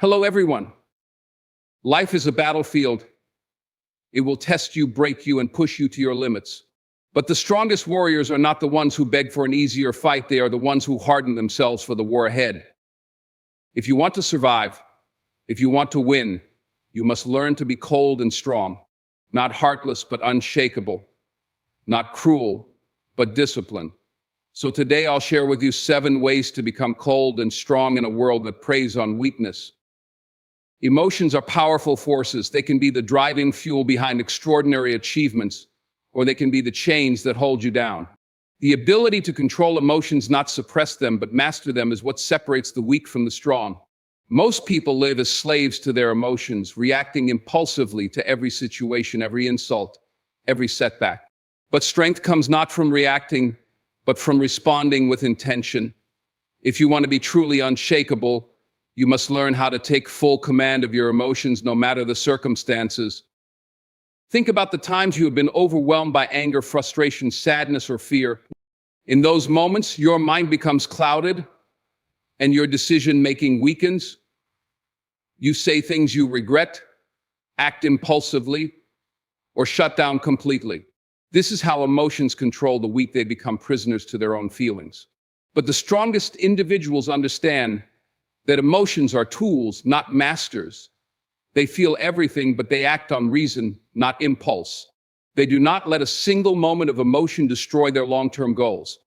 Hello, everyone. Life is a battlefield. It will test you, break you, and push you to your limits. But the strongest warriors are not the ones who beg for an easier fight. They are the ones who harden themselves for the war ahead. If you want to survive, if you want to win, you must learn to be cold and strong, not heartless, but unshakable, not cruel, but disciplined. So today I'll share with you 7 ways to become cold and strong in a world that preys on weakness. Emotions are powerful forces. They can be the driving fuel behind extraordinary achievements, or they can be the chains that hold you down. The ability to control emotions, not suppress them, but master them, is what separates the weak from the strong. Most people live as slaves to their emotions, reacting impulsively to every situation, every insult, every setback. But strength comes not from reacting, but from responding with intention. If you want to be truly unshakable, you must learn how to take full command of your emotions, no matter the circumstances. Think about the times you have been overwhelmed by anger, frustration, sadness, or fear. In those moments, your mind becomes clouded and your decision-making weakens. You say things you regret, act impulsively, or shut down completely. This is how emotions control the weak. They become prisoners to their own feelings. But the strongest individuals understand that emotions are tools, not masters. They feel everything, but they act on reason, not impulse. They do not let a single moment of emotion destroy their long-term goals.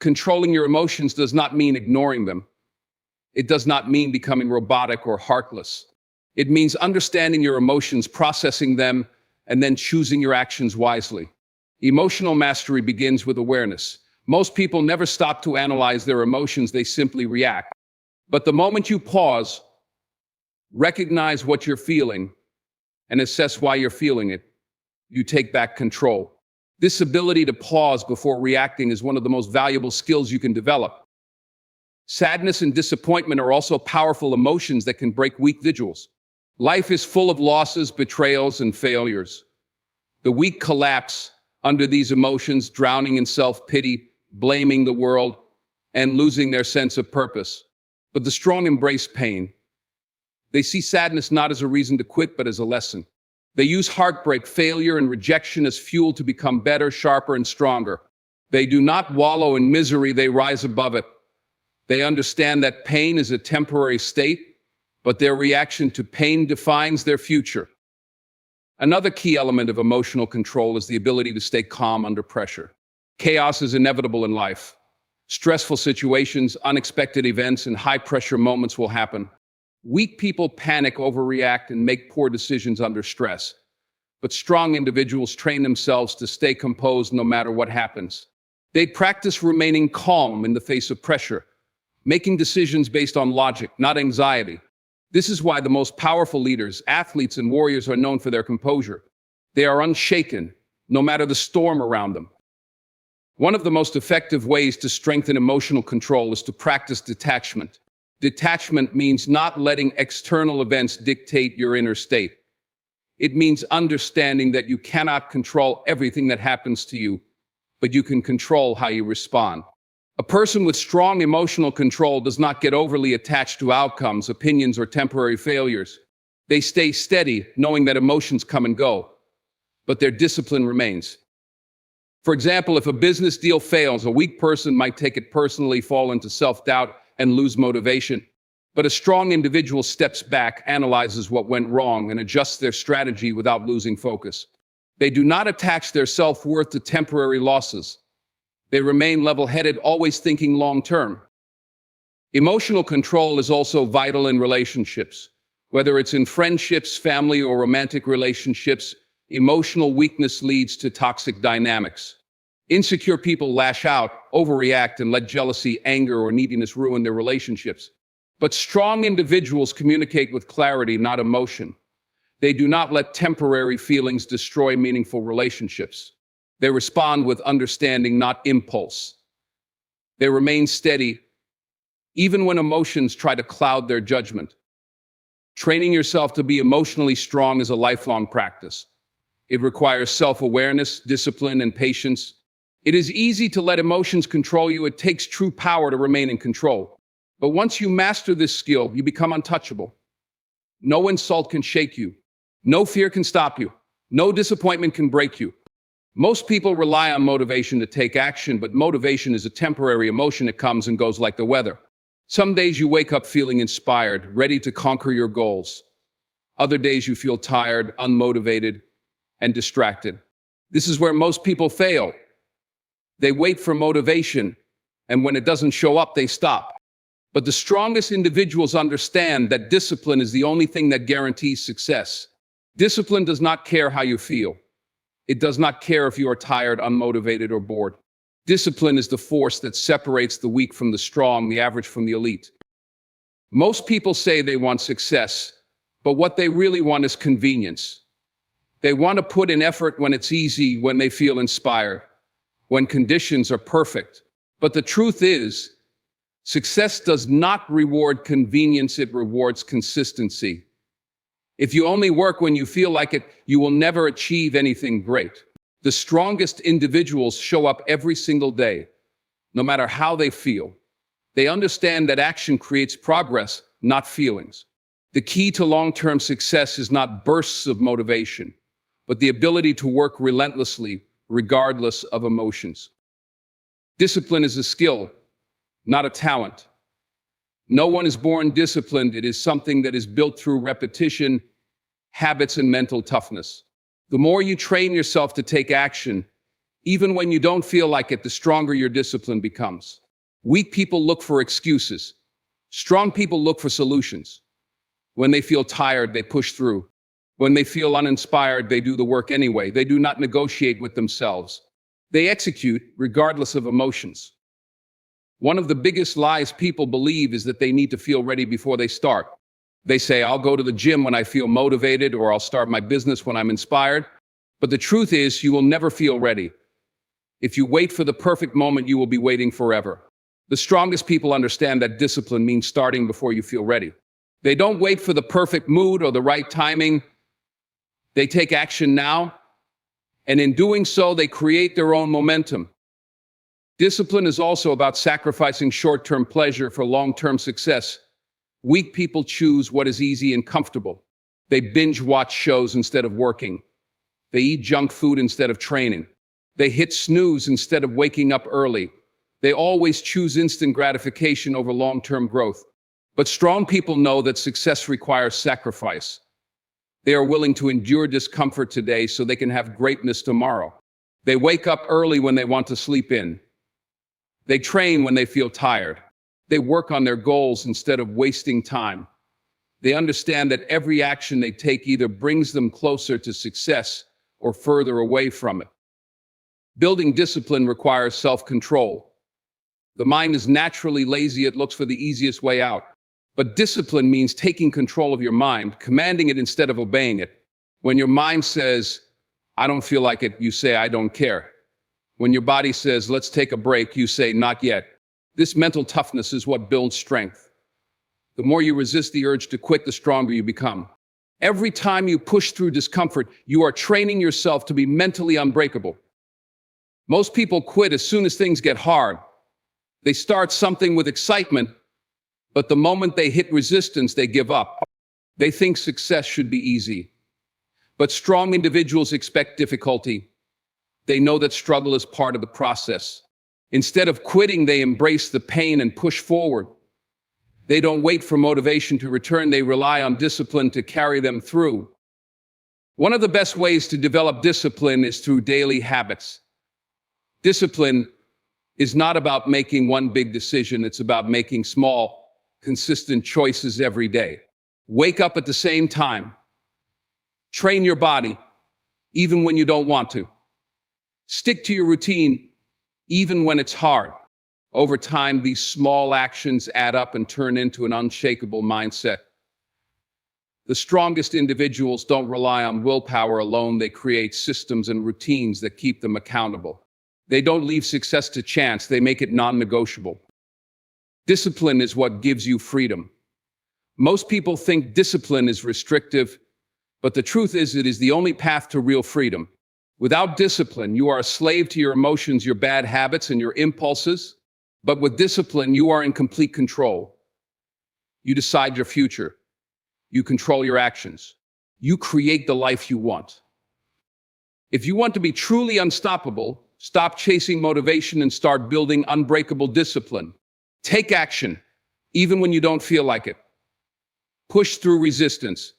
Controlling your emotions does not mean ignoring them. It does not mean becoming robotic or heartless. It means understanding your emotions, processing them, and then choosing your actions wisely. Emotional mastery begins with awareness. Most people never stop to analyze their emotions. They simply react. But the moment you pause, recognize what you're feeling, and assess why you're feeling it, you take back control. This ability to pause before reacting is one of the most valuable skills you can develop. Sadness and disappointment are also powerful emotions that can break weak vigils. Life is full of losses, betrayals, and failures. The weak collapse under these emotions, drowning in self-pity, blaming the world, and losing their sense of purpose. But the strong embrace pain. They see sadness not as a reason to quit, but as a lesson. They use heartbreak, failure, and rejection as fuel to become better, sharper, and stronger. They do not wallow in misery, they rise above it. They understand that pain is a temporary state, but their reaction to pain defines their future. Another key element of emotional control is the ability to stay calm under pressure. Chaos is inevitable in life. Stressful situations, unexpected events, and high-pressure moments will happen. Weak people panic, overreact, and make poor decisions under stress. But strong individuals train themselves to stay composed no matter what happens. They practice remaining calm in the face of pressure, making decisions based on logic, not anxiety. This is why the most powerful leaders, athletes, and warriors are known for their composure. They are unshaken, no matter the storm around them. One of the most effective ways to strengthen emotional control is to practice detachment. Detachment means not letting external events dictate your inner state. It means understanding that you cannot control everything that happens to you, but you can control how you respond. A person with strong emotional control does not get overly attached to outcomes, opinions, or temporary failures. They stay steady, knowing that emotions come and go, but their discipline remains. For example, if a business deal fails, a weak person might take it personally, fall into self-doubt, and lose motivation. But a strong individual steps back, analyzes what went wrong, and adjusts their strategy without losing focus. They do not attach their self-worth to temporary losses. They remain level-headed, always thinking long-term. Emotional control is also vital in relationships. Whether it's in friendships, family, or romantic relationships, emotional weakness leads to toxic dynamics. Insecure people lash out, overreact, and let jealousy, anger, or neediness ruin their relationships. But strong individuals communicate with clarity, not emotion. They do not let temporary feelings destroy meaningful relationships. They respond with understanding, not impulse. They remain steady, even when emotions try to cloud their judgment. Training yourself to be emotionally strong is a lifelong practice. It requires self-awareness, discipline, and patience. It is easy to let emotions control you. It takes true power to remain in control. But once you master this skill, you become untouchable. No insult can shake you. No fear can stop you. No disappointment can break you. Most people rely on motivation to take action, but motivation is a temporary emotion. It comes and goes like the weather. Some days you wake up feeling inspired, ready to conquer your goals. Other days you feel tired, unmotivated, and distracted. This is where most people fail. They wait for motivation, and when it doesn't show up, they stop. But the strongest individuals understand that discipline is the only thing that guarantees success. Discipline does not care how you feel. It does not care if you are tired, unmotivated, or bored. Discipline is the force that separates the weak from the strong, the average from the elite. Most people say they want success, but what they really want is convenience. They want to put in effort when it's easy, when they feel inspired, when conditions are perfect. But the truth is, success does not reward convenience, it rewards consistency. If you only work when you feel like it, you will never achieve anything great. The strongest individuals show up every single day, no matter how they feel. They understand that action creates progress, not feelings. The key to long-term success is not bursts of motivation, but the ability to work relentlessly, regardless of emotions. Discipline is a skill, not a talent. No one is born disciplined. It is something that is built through repetition, habits, and mental toughness. The more you train yourself to take action, even when you don't feel like it, the stronger your discipline becomes. Weak people look for excuses. Strong people look for solutions. When they feel tired, they push through. When they feel uninspired, they do the work anyway. They do not negotiate with themselves. They execute regardless of emotions. One of the biggest lies people believe is that they need to feel ready before they start. They say, I'll go to the gym when I feel motivated, or I'll start my business when I'm inspired. But the truth is, you will never feel ready. If you wait for the perfect moment, you will be waiting forever. The strongest people understand that discipline means starting before you feel ready. They don't wait for the perfect mood or the right timing. They take action now, and in doing so, they create their own momentum. Discipline is also about sacrificing short-term pleasure for long-term success. Weak people choose what is easy and comfortable. They binge-watch shows instead of working. They eat junk food instead of training. They hit snooze instead of waking up early. They always choose instant gratification over long-term growth. But strong people know that success requires sacrifice. They are willing to endure discomfort today so they can have greatness tomorrow. They wake up early when they want to sleep in. They train when they feel tired. They work on their goals instead of wasting time. They understand that every action they take either brings them closer to success or further away from it. Building discipline requires self-control. The mind is naturally lazy. It looks for the easiest way out. But discipline means taking control of your mind, commanding it instead of obeying it. When your mind says, I don't feel like it, you say, I don't care. When your body says, let's take a break, you say, not yet. This mental toughness is what builds strength. The more you resist the urge to quit, the stronger you become. Every time you push through discomfort, you are training yourself to be mentally unbreakable. Most people quit as soon as things get hard. They start something with excitement, but the moment they hit resistance, they give up. They think success should be easy. But strong individuals expect difficulty. They know that struggle is part of the process. Instead of quitting, they embrace the pain and push forward. They don't wait for motivation to return. They rely on discipline to carry them through. One of the best ways to develop discipline is through daily habits. Discipline is not about making one big decision. It's about making small, consistent choices every day. Wake up at the same time. Train your body, even when you don't want to. Stick to your routine, even when it's hard. Over time, these small actions add up and turn into an unshakable mindset. The strongest individuals don't rely on willpower alone. They create systems and routines that keep them accountable. They don't leave success to chance. They make it non-negotiable. Discipline is what gives you freedom. Most people think discipline is restrictive, but the truth is it is the only path to real freedom. Without discipline, you are a slave to your emotions, your bad habits, and your impulses. But with discipline, you are in complete control. You decide your future. You control your actions. You create the life you want. If you want to be truly unstoppable, stop chasing motivation and start building unbreakable discipline. Take action, even when you don't feel like it. Push through resistance.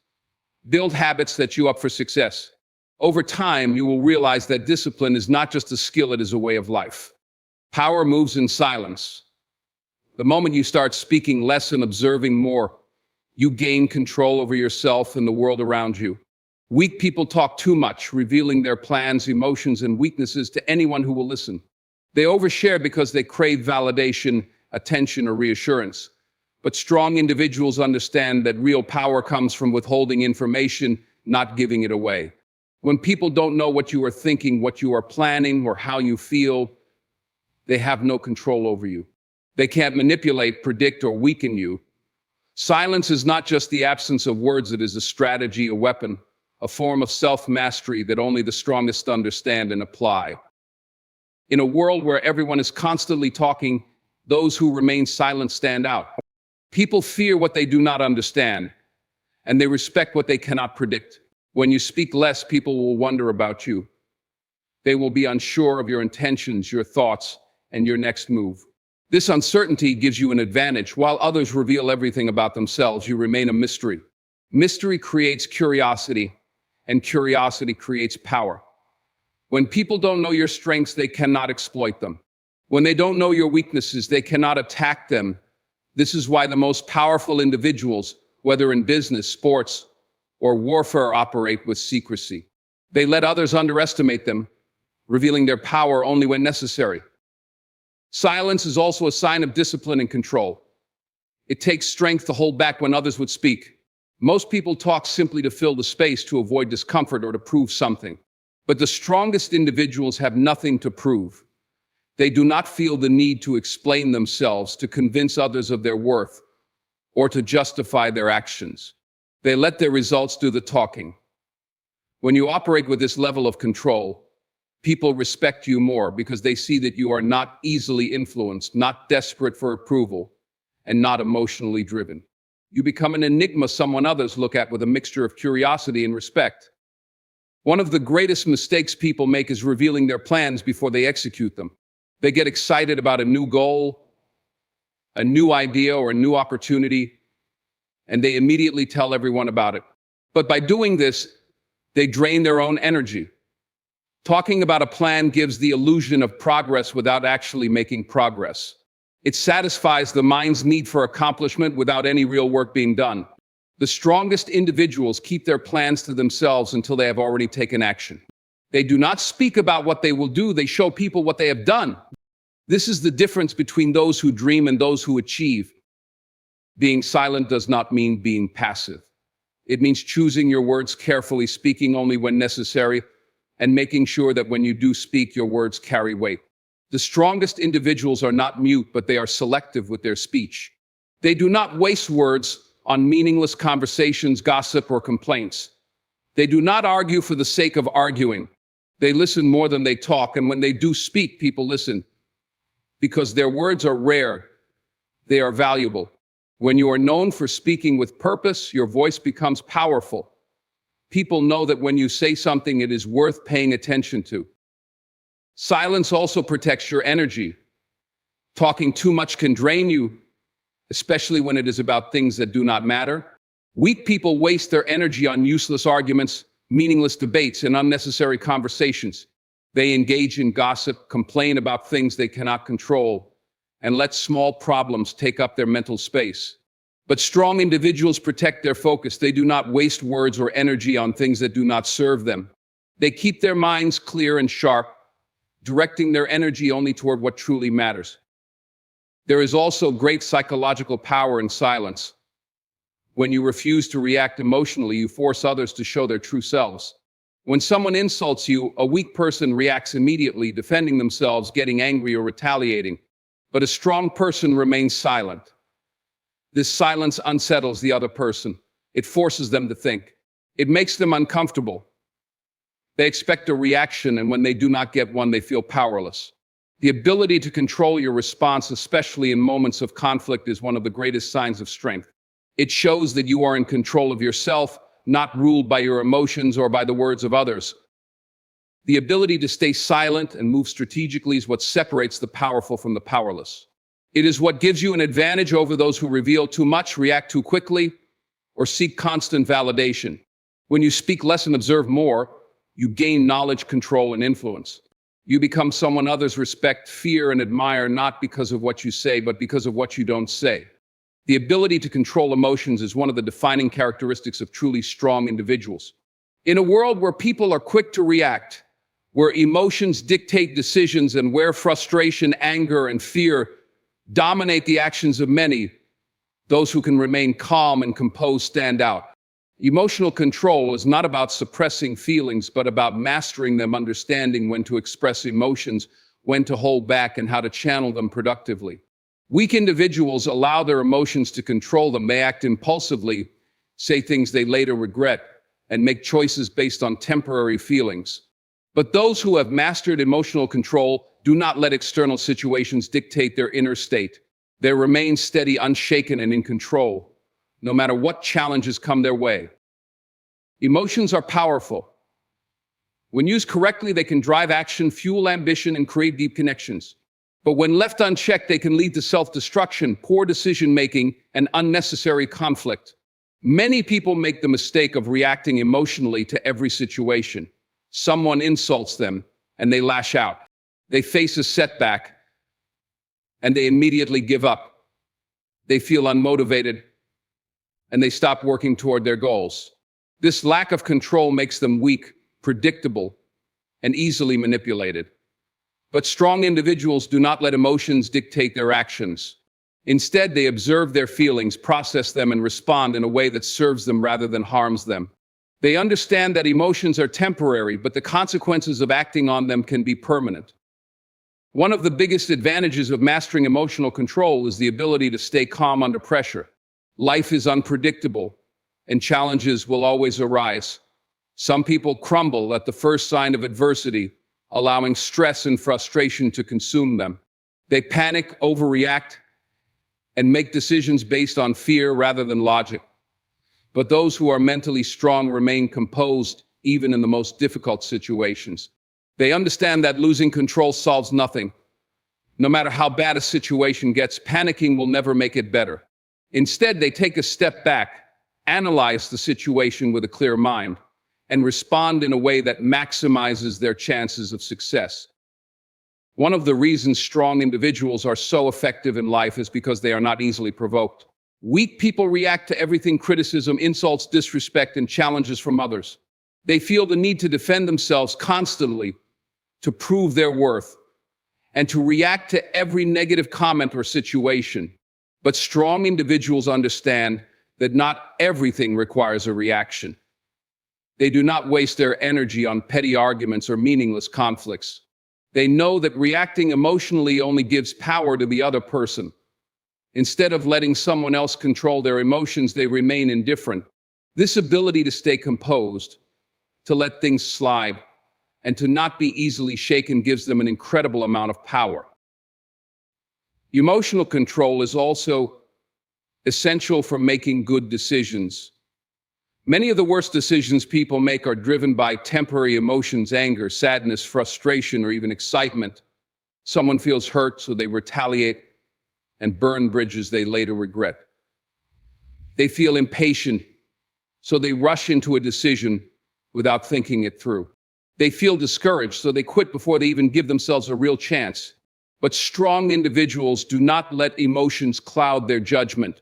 Build habits that you up for success. Over time, you will realize that discipline is not just a skill, it is a way of life. Power moves in silence. The moment you start speaking less and observing more, you gain control over yourself and the world around you. Weak people talk too much, revealing their plans, emotions, and weaknesses to anyone who will listen. They overshare because they crave validation, attention, or reassurance. But strong individuals understand that real power comes from withholding information, not giving it away. When people don't know what you are thinking, what you are planning, or how you feel, they have no control over you. They can't manipulate, predict, or weaken you. Silence is not just the absence of words, it is a strategy, a weapon, a form of self-mastery that only the strongest understand and apply. In a world where everyone is constantly talking, those who remain silent stand out. People fear what they do not understand, and they respect what they cannot predict. When you speak less, people will wonder about you. They will be unsure of your intentions, your thoughts, and your next move. This uncertainty gives you an advantage. While others reveal everything about themselves, you remain a mystery. Mystery creates curiosity, and curiosity creates power. When people don't know your strengths, they cannot exploit them. When they don't know your weaknesses, they cannot attack them. This is why the most powerful individuals, whether in business, sports, or warfare, operate with secrecy. They let others underestimate them, revealing their power only when necessary. Silence is also a sign of discipline and control. It takes strength to hold back when others would speak. Most people talk simply to fill the space, to avoid discomfort, or to prove something. But the strongest individuals have nothing to prove. They do not feel the need to explain themselves, to convince others of their worth, or to justify their actions. They let their results do the talking. When you operate with this level of control, people respect you more because they see that you are not easily influenced, not desperate for approval, and not emotionally driven. You become an enigma someone others look at with a mixture of curiosity and respect. One of the greatest mistakes people make is revealing their plans before they execute them. They get excited about a new goal, a new idea, or a new opportunity, and they immediately tell everyone about it. But by doing this, they drain their own energy. Talking about a plan gives the illusion of progress without actually making progress. It satisfies the mind's need for accomplishment without any real work being done. The strongest individuals keep their plans to themselves until they have already taken action. They do not speak about what they will do, they show people what they have done. This is the difference between those who dream and those who achieve. Being silent does not mean being passive. It means choosing your words carefully, speaking only when necessary, and making sure that when you do speak, your words carry weight. The strongest individuals are not mute, but they are selective with their speech. They do not waste words on meaningless conversations, gossip, or complaints. They do not argue for the sake of arguing. They listen more than they talk, and when they do speak, people listen. Because their words are rare, they are valuable. When you are known for speaking with purpose, your voice becomes powerful. People know that when you say something, it is worth paying attention to. Silence also protects your energy. Talking too much can drain you, especially when it is about things that do not matter. Weak people waste their energy on useless arguments, meaningless debates, and unnecessary conversations. They engage in gossip, complain about things they cannot control, and let small problems take up their mental space. But strong individuals protect their focus. They do not waste words or energy on things that do not serve them. They keep their minds clear and sharp, directing their energy only toward what truly matters. There is also great psychological power in silence. When you refuse to react emotionally, you force others to show their true selves. When someone insults you, a weak person reacts immediately, defending themselves, getting angry, or retaliating. But a strong person remains silent. This silence unsettles the other person. It forces them to think. It makes them uncomfortable. They expect a reaction, and when they do not get one, they feel powerless. The ability to control your response, especially in moments of conflict, is one of the greatest signs of strength. It shows that you are in control of yourself, not ruled by your emotions or by the words of others. The ability to stay silent and move strategically is what separates the powerful from the powerless. It is what gives you an advantage over those who reveal too much, react too quickly, or seek constant validation. When you speak less and observe more, you gain knowledge, control, and influence. You become someone others respect, fear, and admire, not because of what you say, but because of what you don't say. The ability to control emotions is one of the defining characteristics of truly strong individuals. In a world where people are quick to react, where emotions dictate decisions, and where frustration, anger, and fear dominate the actions of many, those who can remain calm and composed stand out. Emotional control is not about suppressing feelings, but about mastering them, understanding when to express emotions, when to hold back, and how to channel them productively. Weak individuals allow their emotions to control them. They act impulsively, say things they later regret, and make choices based on temporary feelings. But those who have mastered emotional control do not let external situations dictate their inner state. They remain steady, unshaken, and in control, no matter what challenges come their way. Emotions are powerful. When used correctly, they can drive action, fuel ambition, and create deep connections. But when left unchecked, they can lead to self-destruction, poor decision-making, and unnecessary conflict. Many people make the mistake of reacting emotionally to every situation. Someone insults them, and they lash out. They face a setback, and they immediately give up. They feel unmotivated, and they stop working toward their goals. This lack of control makes them weak, predictable, and easily manipulated. But strong individuals do not let emotions dictate their actions. Instead, they observe their feelings, process them, and respond in a way that serves them rather than harms them. They understand that emotions are temporary, but the consequences of acting on them can be permanent. One of the biggest advantages of mastering emotional control is the ability to stay calm under pressure. Life is unpredictable, and challenges will always arise. Some people crumble at the first sign of adversity, allowing stress and frustration to consume them. They panic, overreact, and make decisions based on fear rather than logic. But those who are mentally strong remain composed, even in the most difficult situations. They understand that losing control solves nothing. No matter how bad a situation gets, panicking will never make it better. Instead, they take a step back, analyze the situation with a clear mind, and respond in a way that maximizes their chances of success. One of the reasons strong individuals are so effective in life is because they are not easily provoked. Weak people react to everything: criticism, insults, disrespect, and challenges from others. They feel the need to defend themselves constantly, to prove their worth, and to react to every negative comment or situation. But strong individuals understand that not everything requires a reaction. They do not waste their energy on petty arguments or meaningless conflicts. They know that reacting emotionally only gives power to the other person. Instead of letting someone else control their emotions, they remain indifferent. This ability to stay composed, to let things slide, and to not be easily shaken gives them an incredible amount of power. Emotional control is also essential for making good decisions. Many of the worst decisions people make are driven by temporary emotions: anger, sadness, frustration, or even excitement. Someone feels hurt, so they retaliate and burn bridges they later regret. They feel impatient, so they rush into a decision without thinking it through. They feel discouraged, so they quit before they even give themselves a real chance. But strong individuals do not let emotions cloud their judgment.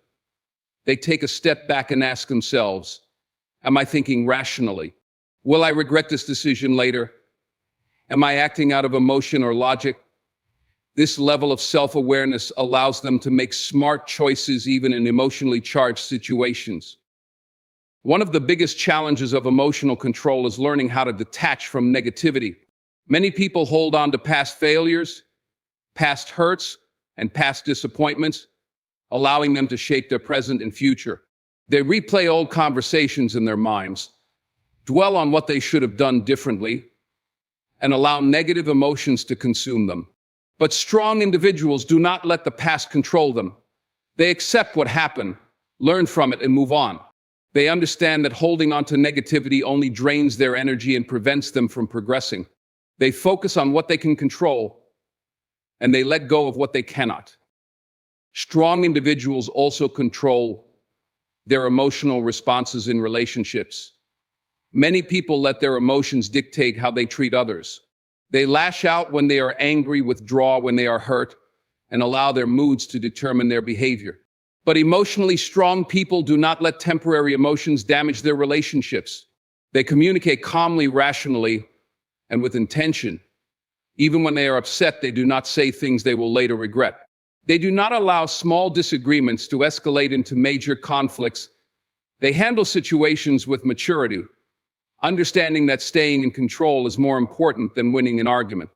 They take a step back and ask themselves, am I thinking rationally? Will I regret this decision later? Am I acting out of emotion or logic? This level of self-awareness allows them to make smart choices even in emotionally charged situations. One of the biggest challenges of emotional control is learning how to detach from negativity. Many people hold on to past failures, past hurts, and past disappointments, allowing them to shape their present and future. They replay old conversations in their minds, dwell on what they should have done differently, and allow negative emotions to consume them. But strong individuals do not let the past control them. They accept what happened, learn from it, and move on. They understand that holding on to negativity only drains their energy and prevents them from progressing. They focus on what they can control, and they let go of what they cannot. Strong individuals also control their emotional responses in relationships. Many people let their emotions dictate how they treat others. They lash out when they are angry, withdraw when they are hurt, and allow their moods to determine their behavior. But emotionally strong people do not let temporary emotions damage their relationships. They communicate calmly, rationally, and with intention. Even when they are upset, they do not say things they will later regret. They do not allow small disagreements to escalate into major conflicts. They handle situations with maturity, understanding that staying in control is more important than winning an argument.